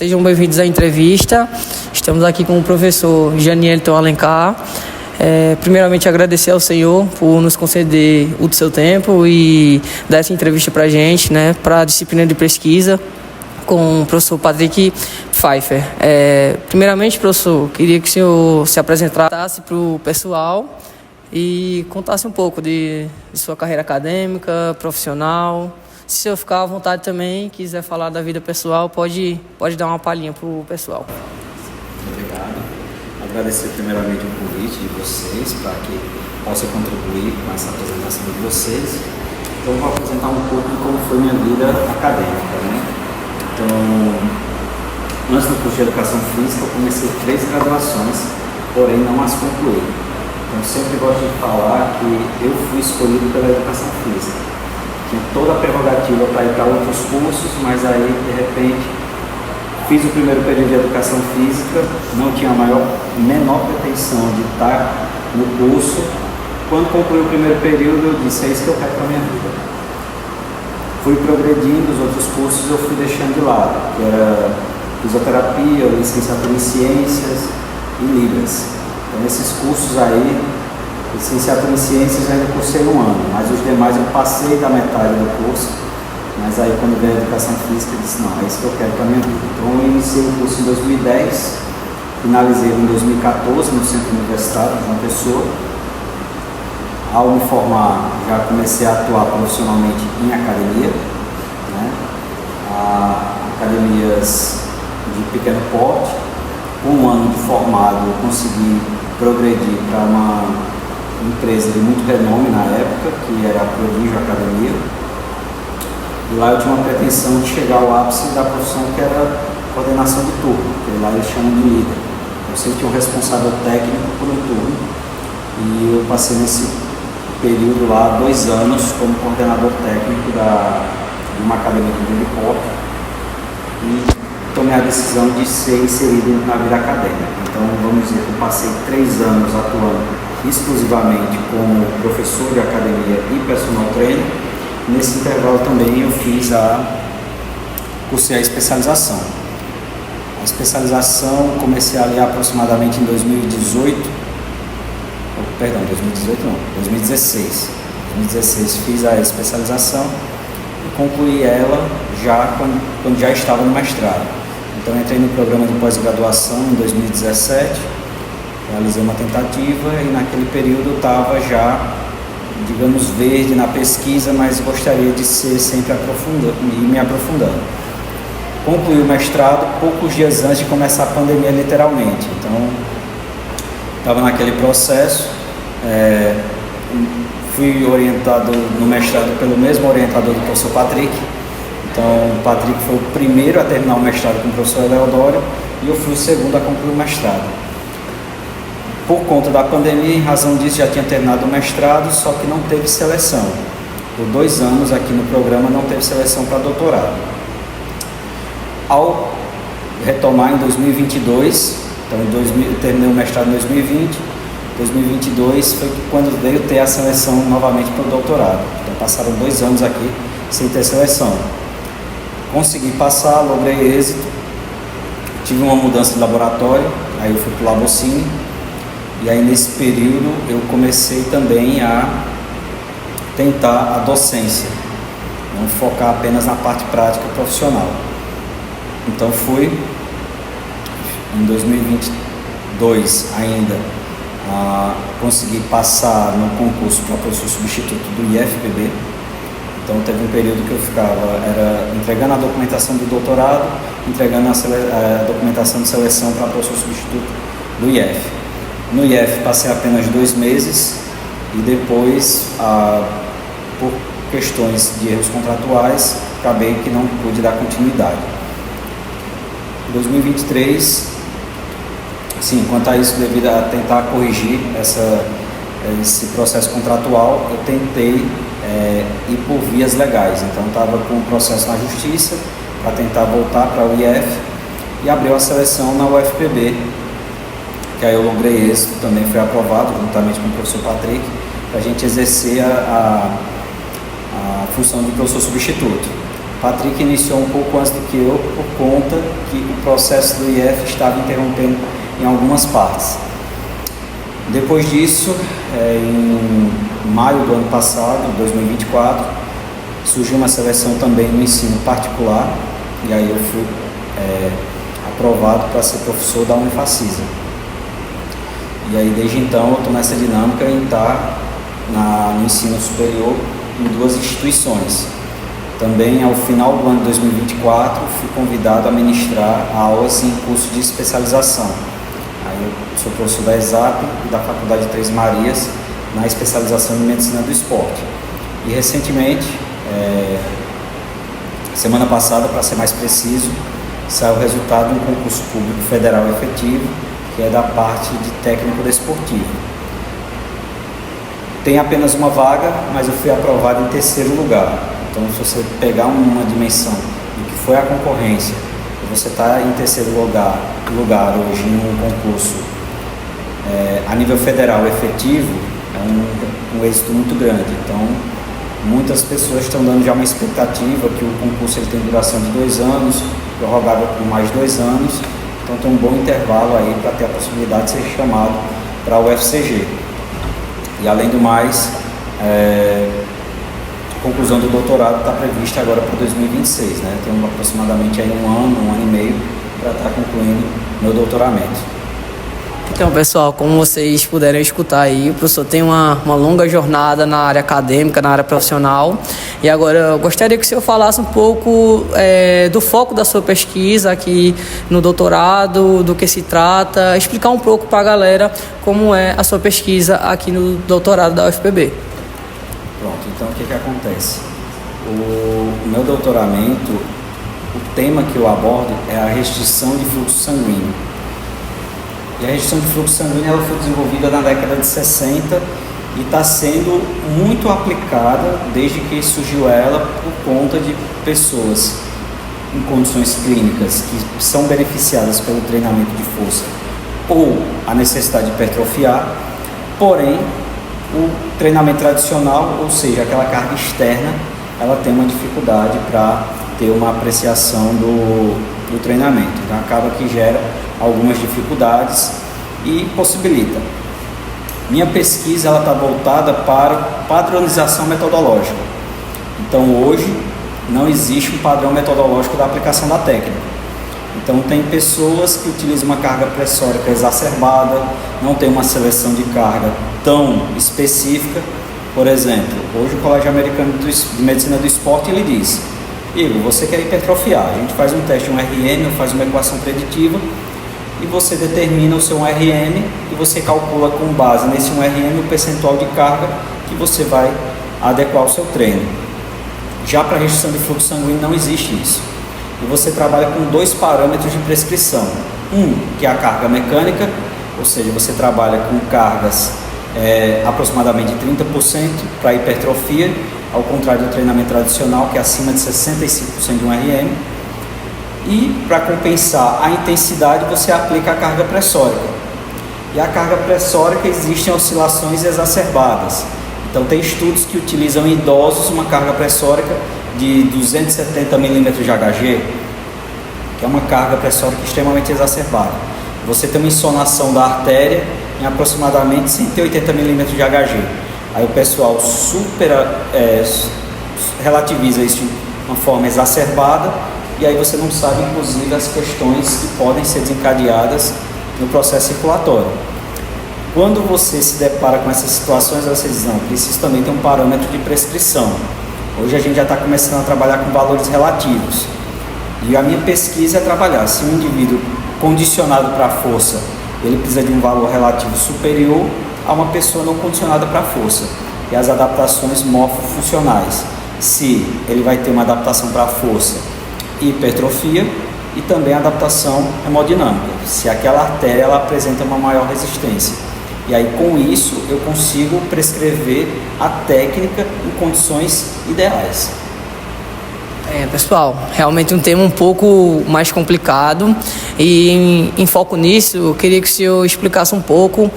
Sejam bem-vindos à entrevista. Estamos aqui com o professor Janielton Alencar. Primeiramente, agradecer ao senhor por nos conceder o seu tempo e dar essa entrevista para a gente, né, para a disciplina de pesquisa com o professor Patrick Pfeiffer. Primeiramente, professor, queria que o senhor se apresentasse para o pessoal e contasse um pouco de sua carreira acadêmica, profissional. Se o senhor ficar à vontade também, quiser falar da vida pessoal, pode dar uma palhinha para o pessoal. Obrigado. Agradecer primeiramente o convite de vocês para que possa contribuir com essa apresentação de vocês. Então, eu vou apresentar um pouco de como foi minha vida acadêmica, né? Então, antes do curso de Educação Física, eu comecei 3 graduações, porém não as concluí. Então, sempre gosto de falar que eu fui escolhido pela Educação Física. Tinha toda a prerrogativa para ir para outros cursos, mas aí, de repente, fiz o primeiro período de Educação Física, não tinha a menor pretensão de estar no curso. Quando concluí o primeiro período, eu disse, é isso que eu quero para a minha vida. Fui progredindo, os outros cursos eu fui deixando de lado, que era fisioterapia, licenciatura em ciências e Libras. Então, esses cursos aí, licenciatura em ciências eu ainda cursei 1 ano, mas os demais eu passei da metade do curso. Mas aí, quando veio a Educação Física, eu disse, não, é isso que eu quero para a minha vida. Então, eu iniciei o curso em 2010, finalizei em 2014 no Centro Universitário de João Pessoa. Ao me formar, já comecei a atuar profissionalmente em academia, né? Academias de pequeno porte. Com 1 ano de formado, eu consegui progredir para uma empresa de muito renome na época, que era a Prodígio Academia. E lá eu tinha uma pretensão de chegar ao ápice da profissão, que era coordenação de turno, que lá eles chamam de líder. Eu sempre tinha um responsável técnico por um turno, e eu passei nesse período lá 2 anos como coordenador técnico de uma academia de grande porte, e tomei a decisão de ser inserido na vida acadêmica. Então, vamos dizer que eu passei 3 anos atuando exclusivamente como professor de academia e personal trainer. Nesse intervalo também eu cursei a especialização. A especialização comecei ali aproximadamente em 2016. 2016 fiz a especialização e concluí ela já quando já estava no mestrado. Então entrei no programa de pós-graduação em 2017, realizei uma tentativa e naquele período eu estava já, digamos, verde na pesquisa, mas gostaria de ser sempre me aprofundando. Concluí o mestrado poucos dias antes de começar a pandemia, literalmente. Então, estava naquele processo, fui orientado no mestrado pelo mesmo orientador do professor Patrick. Então, o Patrick foi o primeiro a terminar o mestrado com o professor Eleodoro e eu fui o segundo a concluir o mestrado. Por conta da pandemia, em razão disso, já tinha terminado o mestrado, só que não teve seleção. Por 2 anos aqui no programa não teve seleção para doutorado. Ao retomar em 2022, então eu terminei o mestrado em 2020, 2022 foi quando veio ter a seleção novamente para o doutorado. Então passaram 2 anos aqui sem ter seleção. Consegui passar, logrei êxito, tive uma mudança de laboratório, aí eu fui para o Labocine. E aí nesse período eu comecei também a tentar a docência, não focar apenas na parte prática profissional. Então fui em 2022 ainda consegui passar no concurso para professor substituto do IFPB. Então teve um período que eu era entregando a documentação do doutorado, entregando a documentação de seleção para professor substituto do IF. No IF passei apenas 2 meses e depois, por questões de erros contratuais, acabei que não pude dar continuidade. Em 2023, sim, quanto a isso, devido a tentar corrigir esse processo contratual, eu tentei ir por vias legais. Então estava com um processo na justiça para tentar voltar para o IF e abriu a seleção na UFPB, que aí eu logrei êxito, também foi aprovado juntamente com o professor Patrick, para a gente exercer a função de professor substituto. Patrick iniciou um pouco antes do que eu, por conta que o processo do IF estava interrompendo em algumas partes. Depois disso, em maio do ano passado, 2024, surgiu uma seleção também no ensino particular, e aí eu fui aprovado para ser professor da Unifacisa. E aí desde então eu estou nessa dinâmica em estar no ensino superior em 2 instituições. Também ao final do ano de 2024 fui convidado a ministrar aulas em curso de especialização. Aí eu sou professor da ESAP e da Faculdade de Três Marias na especialização em Medicina do Esporte. E recentemente, semana passada, para ser mais preciso, saiu o resultado de um concurso público federal efetivo, que é da parte de técnico desportivo. Tem apenas uma vaga, mas eu fui aprovado em 3º lugar. Então, se você pegar uma dimensão do que foi a concorrência, e você está em 3º lugar hoje em um concurso a nível federal efetivo, é um êxito muito grande. Então, muitas pessoas estão dando já uma expectativa que o concurso ele tem duração de 2 anos, prorrogável por mais 2 anos, então tem um bom intervalo aí para ter a possibilidade de ser chamado para o UFCG. E além do mais, a conclusão do doutorado está prevista agora para 2026, né? Tenho aproximadamente aí um ano e meio para estar concluindo meu doutoramento. Então, pessoal, como vocês puderam escutar aí, o professor tem uma longa jornada na área acadêmica, na área profissional. E agora eu gostaria que o senhor falasse um pouco do foco da sua pesquisa aqui no doutorado, do que se trata, explicar um pouco para a galera como é a sua pesquisa aqui no doutorado da UFPB. Pronto, então o que acontece? O meu doutoramento, o tema que eu abordo é a restrição de fluxo sanguíneo. E a restrição de fluxo sanguíneo ela foi desenvolvida na década de 60 e está sendo muito aplicada desde que surgiu ela por conta de pessoas em condições clínicas que são beneficiadas pelo treinamento de força ou a necessidade de hipertrofiar, porém o treinamento tradicional, ou seja, aquela carga externa, ela tem uma dificuldade para ter uma apreciação do treinamento. Então acaba que gera algumas dificuldades e possibilita. Minha pesquisa ela está voltada para padronização metodológica. Então hoje não existe um padrão metodológico da aplicação da técnica. Então tem pessoas que utilizam uma carga pressórica exacerbada, não tem uma seleção de carga tão específica. Por exemplo, hoje o Colégio Americano de Medicina do Esporte ele diz: Igor, você quer hipertrofiar, a gente faz um teste, um RM, ou faz uma equação preditiva e você determina o seu 1RM e você calcula com base nesse 1RM o percentual de carga que você vai adequar ao seu treino. Já para a restrição de fluxo sanguíneo não existe isso. E você trabalha com 2 parâmetros de prescrição. Um, que é a carga mecânica, ou seja, você trabalha com cargas aproximadamente 30% para hipertrofia, ao contrário do treinamento tradicional, que é acima de 65% de 1RM. E para compensar a intensidade, você aplica a carga pressórica. E a carga pressórica existem oscilações exacerbadas. Então tem estudos que utilizam em idosos uma carga pressórica de 270 mm de Hg, que é uma carga pressórica extremamente exacerbada. Você tem uma insonação da artéria em aproximadamente 180 mm de Hg. Aí o pessoal relativiza isso de uma forma exacerbada e aí você não sabe, inclusive, as questões que podem ser desencadeadas no processo circulatório. Quando você se depara com essas situações, você diz: não, preciso também ter um parâmetro de prescrição. Hoje a gente já está começando a trabalhar com valores relativos. E a minha pesquisa é trabalhar se um indivíduo condicionado para a força, ele precisa de um valor relativo superior a uma pessoa não condicionada para a força. E as adaptações morfofuncionais, se ele vai ter uma adaptação para a força e hipertrofia, e também a adaptação hemodinâmica, se aquela artéria ela apresenta uma maior resistência. E aí com isso eu consigo prescrever a técnica em condições ideais. Pessoal, realmente um tema um pouco mais complicado e em foco nisso eu queria que o senhor explicasse um pouco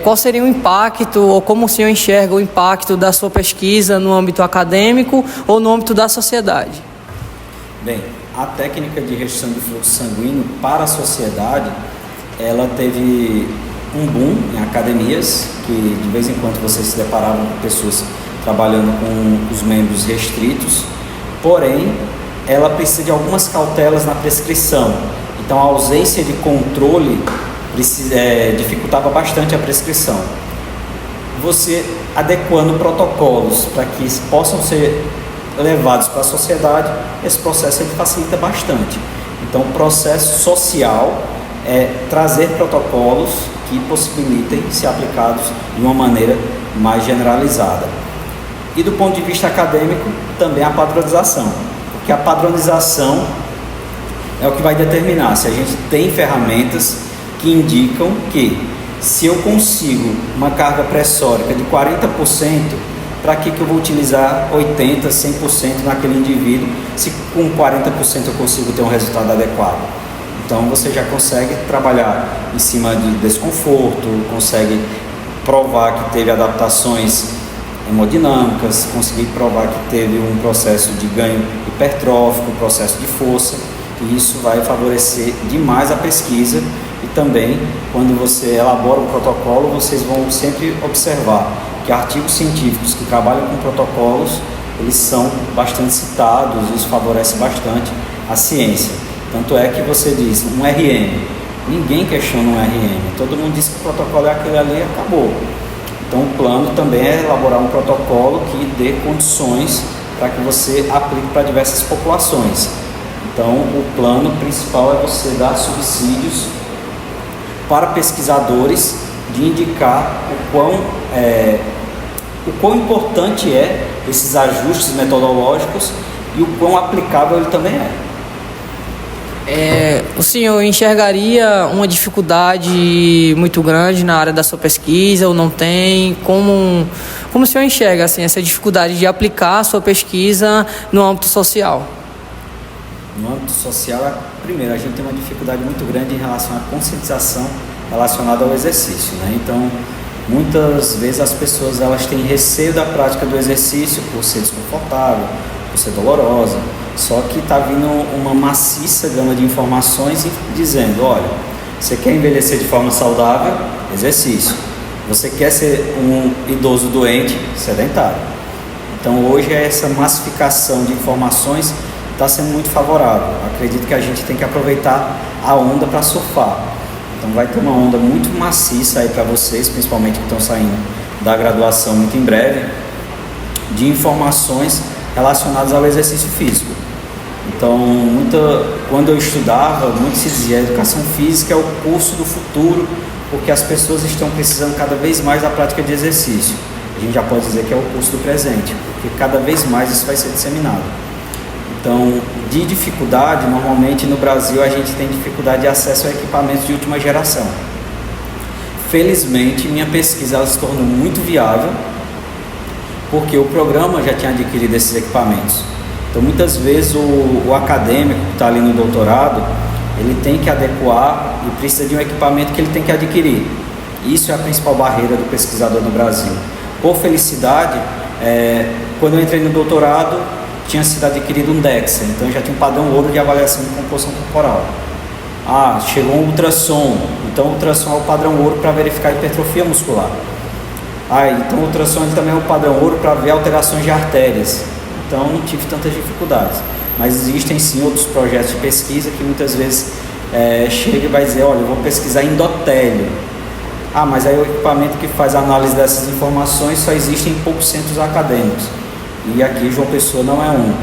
qual seria o impacto ou como o senhor enxerga o impacto da sua pesquisa no âmbito acadêmico ou no âmbito da sociedade. Bem, a técnica de restrição de fluxo sanguíneo para a sociedade, ela teve um boom em academias, que de vez em quando vocês se deparavam com pessoas trabalhando com os membros restritos, porém, ela precisa de algumas cautelas na prescrição. Então, a ausência de controle dificultava bastante a prescrição. Você adequando protocolos para que possam ser levados para a sociedade, esse processo ele facilita bastante. Então, o processo social é trazer protocolos que possibilitem ser aplicados de uma maneira mais generalizada. E do ponto de vista acadêmico, também a padronização, porque a padronização é o que vai determinar se a gente tem ferramentas que indicam que se eu consigo uma carga pressórica de 40%, para que eu vou utilizar 80%, 100% naquele indivíduo, se com 40% eu consigo ter um resultado adequado. Então você já consegue trabalhar em cima de desconforto, consegue provar que teve adaptações hemodinâmicas, conseguir provar que teve um processo de ganho hipertrófico, um processo de força, e isso vai favorecer demais a pesquisa. E também, quando você elabora um protocolo, vocês vão sempre observar que artigos científicos que trabalham com protocolos, eles são bastante citados, isso favorece bastante a ciência. Tanto é que você diz, um RM, ninguém questiona um RM, todo mundo diz que o protocolo é aquele ali e acabou. Então o plano também é elaborar um protocolo que dê condições para que você aplique para diversas populações. Então o plano principal é você dar subsídios para pesquisadores de indicar o quão importante é esses ajustes metodológicos e o quão aplicável ele também é. O senhor enxergaria uma dificuldade muito grande na área da sua pesquisa ou não tem? Como o senhor enxerga assim, essa dificuldade de aplicar a sua pesquisa no âmbito social? No âmbito social, primeiro, a gente tem uma dificuldade muito grande em relação à conscientização relacionada ao exercício, né? Então, muitas vezes as pessoas elas têm receio da prática do exercício por ser desconfortável, por ser dolorosa, só que está vindo uma maciça gama de informações dizendo, olha, você quer envelhecer de forma saudável? Exercício. Você quer ser um idoso doente? Sedentário. Então, hoje essa massificação de informações está sendo muito favorável. Acredito que a gente tem que aproveitar a onda para surfar. Então vai ter uma onda muito maciça aí para vocês, principalmente que estão saindo da graduação muito em breve, de informações relacionadas ao exercício físico. Então, quando eu estudava, muito se dizia, a educação física é o curso do futuro, porque as pessoas estão precisando cada vez mais da prática de exercício. A gente já pode dizer que é o curso do presente, porque cada vez mais isso vai ser disseminado. Então, de dificuldade, normalmente no Brasil a gente tem dificuldade de acesso a equipamentos de última geração. Felizmente, minha pesquisa ela se tornou muito viável, porque o programa já tinha adquirido esses equipamentos. Então, muitas vezes o acadêmico que está ali no doutorado, ele tem que adequar e precisa de um equipamento que ele tem que adquirir. Isso é a principal barreira do pesquisador no Brasil. Por felicidade, quando eu entrei no doutorado, tinha sido adquirido um DEXA, então já tinha um padrão ouro de avaliação de composição corporal. Chegou um ultrassom, então o ultrassom é o padrão ouro para verificar a hipertrofia muscular. Então o ultrassom ele também é o padrão ouro para ver alterações de artérias. Então não tive tantas dificuldades, mas existem sim outros projetos de pesquisa que muitas vezes chega e vai dizer, olha, eu vou pesquisar endotélio. Mas aí o equipamento que faz a análise dessas informações só existe em poucos centros acadêmicos. E aqui João Pessoa não é um.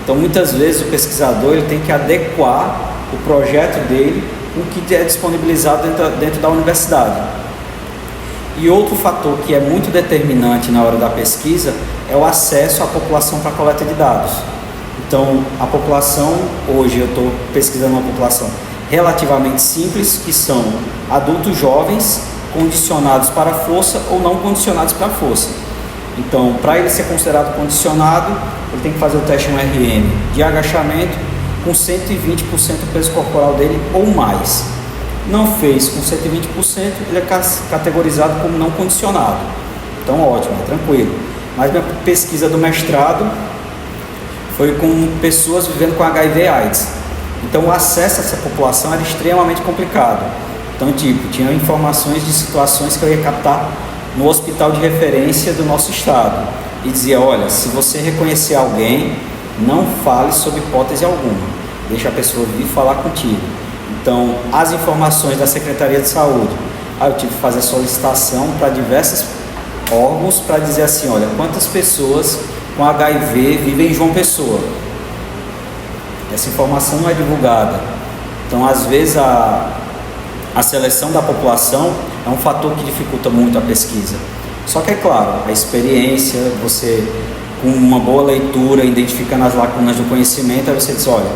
Então muitas vezes o pesquisador ele tem que adequar o projeto dele com o que é disponibilizado dentro da universidade. E outro fator que é muito determinante na hora da pesquisa é o acesso à população para a coleta de dados. Então a população, hoje eu estou pesquisando uma população relativamente simples, que são adultos jovens condicionados para a força ou não condicionados para a força. Então, para ele ser considerado condicionado, ele tem que fazer o teste 1RM de agachamento com 120% do peso corporal dele ou mais. Não fez com 120%, ele é categorizado como não condicionado. Então, ótimo, tranquilo. Mas minha pesquisa do mestrado foi com pessoas vivendo com HIV e AIDS. Então o acesso a essa população era extremamente complicado. Então, tinha informações de situações que eu ia captar no hospital de referência do nosso estado. E dizia, olha, se você reconhecer alguém, não fale sob hipótese alguma. Deixa a pessoa vir falar contigo. Então, as informações da Secretaria de Saúde, eu tive que fazer solicitação para diversos órgãos para dizer assim, olha, quantas pessoas com HIV vivem em João Pessoa. Essa informação não é divulgada. Então, às vezes, a seleção da população é um fator que dificulta muito a pesquisa. Só que é claro, a experiência, você com uma boa leitura, identificando as lacunas do conhecimento, aí você diz, olha,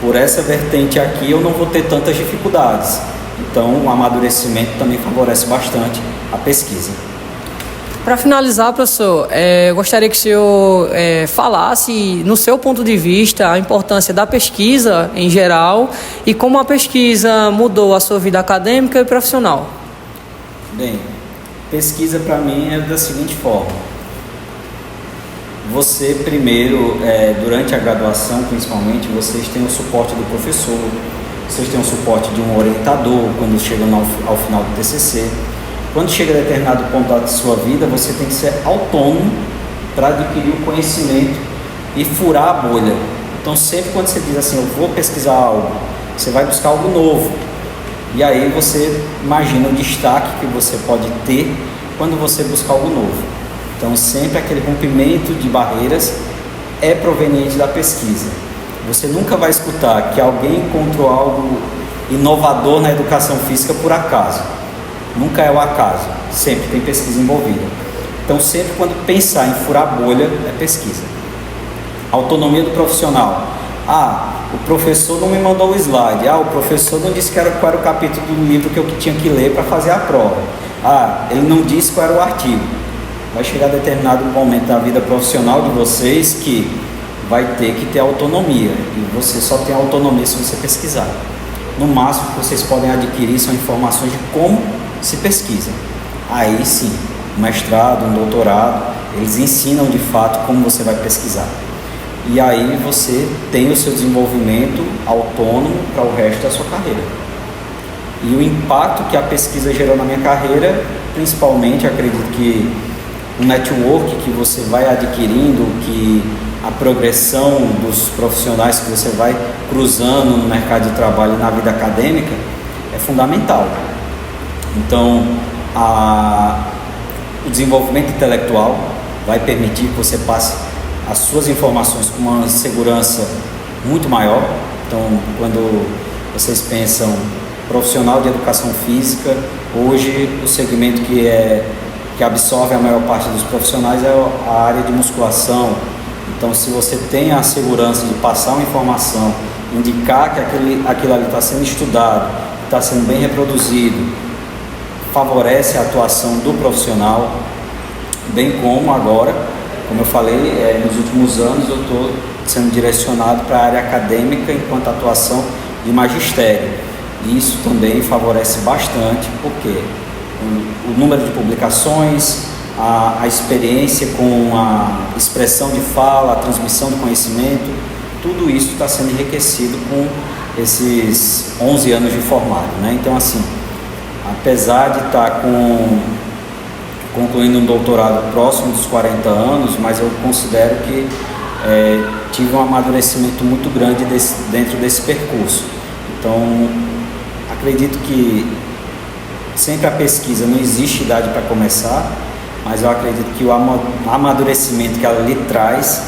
por essa vertente aqui eu não vou ter tantas dificuldades. Então o amadurecimento também favorece bastante a pesquisa. Para finalizar, professor, eu gostaria que o senhor falasse, no seu ponto de vista, a importância da pesquisa em geral e como a pesquisa mudou a sua vida acadêmica e profissional. Bem, pesquisa para mim é da seguinte forma. Você primeiro, durante a graduação principalmente, vocês têm o suporte do professor, vocês têm o suporte de um orientador quando chegam ao final do TCC. Quando chega a determinado ponto da sua vida, você tem que ser autônomo para adquirir o conhecimento e furar a bolha. Então, sempre quando você diz assim, eu vou pesquisar algo, você vai buscar algo novo. E aí você imagina o destaque que você pode ter quando você buscar algo novo. Então, sempre aquele rompimento de barreiras é proveniente da pesquisa. Você nunca vai escutar que alguém encontrou algo inovador na educação física por acaso. Nunca é o acaso, sempre tem pesquisa envolvida. Então, sempre quando pensar em furar bolha, é pesquisa. Autonomia do profissional. O professor não me mandou o slide. O professor não disse qual era o capítulo do livro que eu tinha que ler para fazer a prova. Ele não disse qual era o artigo. Vai chegar determinado momento da vida profissional de vocês que vai ter que ter autonomia. E você só tem autonomia se você pesquisar. No máximo que vocês podem adquirir são informações de como se pesquisa. Aí sim, um mestrado, um doutorado, eles ensinam de fato como você vai pesquisar. E aí você tem o seu desenvolvimento autônomo para o resto da sua carreira. E o impacto que a pesquisa gerou na minha carreira, principalmente, acredito que o network que você vai adquirindo, que a progressão dos profissionais que você vai cruzando no mercado de trabalho e na vida acadêmica é fundamental. Então, o desenvolvimento intelectual vai permitir que você passe as suas informações com uma segurança muito maior. Então, quando vocês pensam profissional de educação física, hoje o segmento que absorve a maior parte dos profissionais é a área de musculação. Então, se você tem a segurança de passar uma informação, indicar que aquilo ali está sendo estudado, está sendo bem reproduzido, favorece a atuação do profissional, bem como agora, como eu falei, nos últimos anos eu estou sendo direcionado para a área acadêmica enquanto atuação de magistério. E isso também favorece bastante, porque o número de publicações, a experiência com a expressão de fala, a transmissão do conhecimento, tudo isso está sendo enriquecido com esses 11 anos de formado, né? Então, assim, apesar de estar concluindo um doutorado próximo dos 40 anos, mas eu considero que tive um amadurecimento muito grande dentro desse percurso. Então, acredito que sempre a pesquisa não existe idade para começar, mas eu acredito que o amadurecimento que ela lhe traz,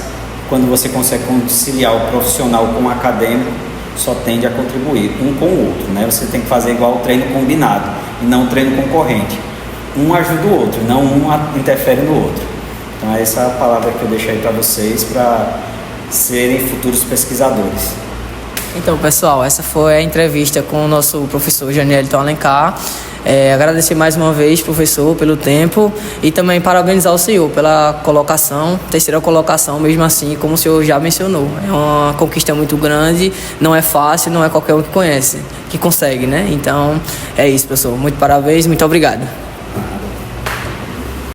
quando você consegue conciliar o profissional com o acadêmico, só tende a contribuir um com o outro, né? Você tem que fazer igual o treino combinado e não o treino concorrente. Um ajuda o outro, não um interfere no outro. Então essa é a palavra que eu deixo aí para vocês, para serem futuros pesquisadores. Então, pessoal, essa foi a entrevista com o nosso professor Janielton Alencar. Agradecer mais uma vez, professor, pelo tempo e também parabenizar o senhor pela colocação, terceira colocação, mesmo assim, como o senhor já mencionou. É uma conquista muito grande, não é fácil, não é qualquer um que consegue, né? Então, é isso, professor. Muito parabéns, muito obrigado.